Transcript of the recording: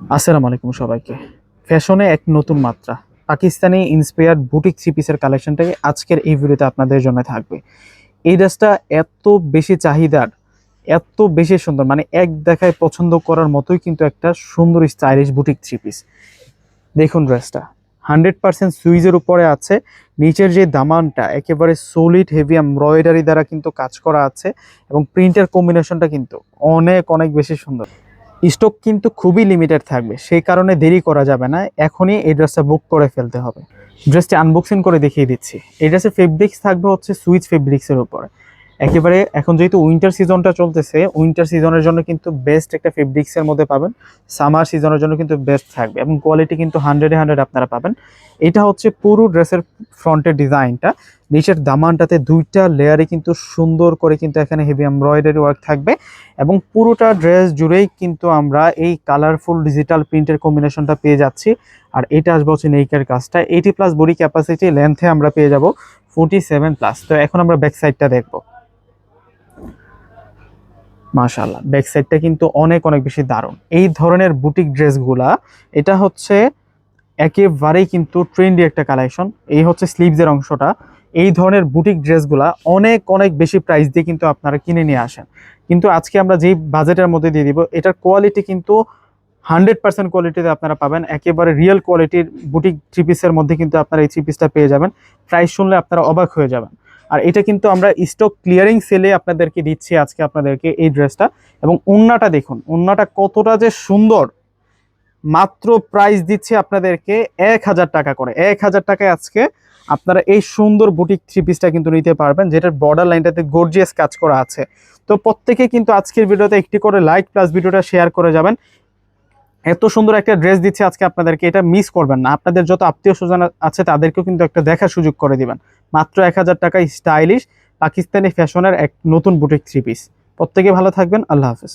আসসালামু আলাইকুম সবাইকে। ফ্যাশনে এক নতুন মাত্রা, পাকিস্তানি ইন্সপায়ার্ড বুটিক থ্রি পিসের কালেকশনটাই আজকের এই ভিডিওতে আপনাদের জন্য থাকবে। এই ড্রেসটা এত বেশি চাহিদার, এত বেশি সুন্দর, মানে এক দেখায় পছন্দ করার মতোই কিন্তু একটা সুন্দর স্টাইলিশ বুটিক থ্রি পিস। দেখুন ড্রেসটা 100% সুইজের উপরে আছে। নিচের যে দামানটা একেবারে সলিড হেভি এমব্রয়ডারি দ্বারা কিন্তু কাজ করা আছে, এবং প্রিন্টের কম্বিনেশনটা কিন্তু অনেক অনেক বেশি সুন্দর। স্টক কিন্তু খুবই লিমিটেড থাকবে, সেই কারণে দেরি করা যাবে না, এখনই এই ড্রেসটা বুক করে ফেলতে হবে। ড্রেসটি আনবক্সিং করে দেখিয়ে দিচ্ছি। এই ড্রেসের ফেব্রিক্স থাকবে হচ্ছে সুইচ ফেব্রিক্সের উপরে। একেবারে এখন যেহেতু উইন্টার সিজনটা চলতেছে, উইন্টার সিজনের জন্য কিন্তু বেস্ট একটা ফেব্রিক্সের মধ্যে পাবেন। সামার সিজনের জন্য কিন্তু বেস্ট থাকবে, এবং কোয়ালিটি কিন্তু 100-এ 100 আপনারা পাবেন। এটা হচ্ছে পুরো ড্রেসের ফ্রন্টের ডিজাইনটা। নিচের দামানটাতে দুইটা লেয়ারে কিন্তু সুন্দর করে কিন্তু এখানে হেভি এমব্রয়ডারি ওয়ার্ক থাকবে, এবং পুরোটা ড্রেস জুড়েই কিন্তু আমরা এই কালারফুল ডিজিটাল প্রিন্টের কম্বিনেশনটা পেয়ে যাচ্ছি। আর এটা আসবে হচ্ছে নেকের কাজটা 80+ বডি ক্যাপাসিটি, লেন্থে আমরা পেয়ে যাব 47+। তো এখন আমরা ব্যাক সাইডটা দেখবো। মাশাআল্লাহ, ব্যাক সাইডটা কিন্তু অনেক অনেক বেশি দারুণ। এই ধরনের বুটিক ড্রেসগুলা, এটা হচ্ছে একেবারেই কিন্তু ট্রেন্ডি একটা কালেকশন। এই হচ্ছে স্লিভসের অংশটা। এই ধরনের বুটিক ড্রেসগুলা অনেক অনেক বেশি প্রাইস দিয়ে কিন্তু আপনারা কিনে নিয়ে আসেন, কিন্তু আজকে আমরা যেই বাজেটের মধ্যে দিয়ে দিব, এটার কোয়ালিটি কিন্তু 100% কোয়ালিটিতে আপনারা পাবেন। একেবারে রিয়েল কোয়ালিটির বুটিক থ্রি পিসের মধ্যে কিন্তু আপনারা এই থ্রি পিসটা পেয়ে যাবেন। প্রাইস শুনলে আপনারা অবাক হয়ে যাবেন। আর এটা কিন্তু আমরা স্টক ক্লিয়ারিং সেলে আপনাদেরকে দিচ্ছি আজকে আপনাদেরকে এই ড্রেসটা। এবং ওন্নাটা দেখুন, ওন্নাটা কতটা যে সুন্দর। মাত্র প্রাইস দিচ্ছি আপনাদেরকে 1000 টাকা করে। 1000 টাকায় আজকে আপনারা এই সুন্দর বুটিক থ্রি পিসটা কিন্তু নিতে পারবেন, যেটার বর্ডার লাইনটাতে গর্জিয়াস কাজ করা আছে। তো প্রত্যেকে কিন্তু আজকের ভিডিওতে একটি করে লাইক প্লাস ভিডিওটা শেয়ার করে যাবেন। এত সুন্দর একটা ড্রেস দিচ্ছে আজকে আপনাদেরকে, এটা মিস করবেন না। আপনাদের যত আত্মীয় স্বজন আছে তাদেরকেও কিন্তু একটা দেখার সুযোগ করে দিবেন। মাত্র 1000 টাকায় স্টাইলিশ পাকিস্তানি ফ্যাশনের এক নতুন বুটিক থ্রি পিস। প্রত্যেকে ভালো থাকবেন। আল্লাহ হাফেজ।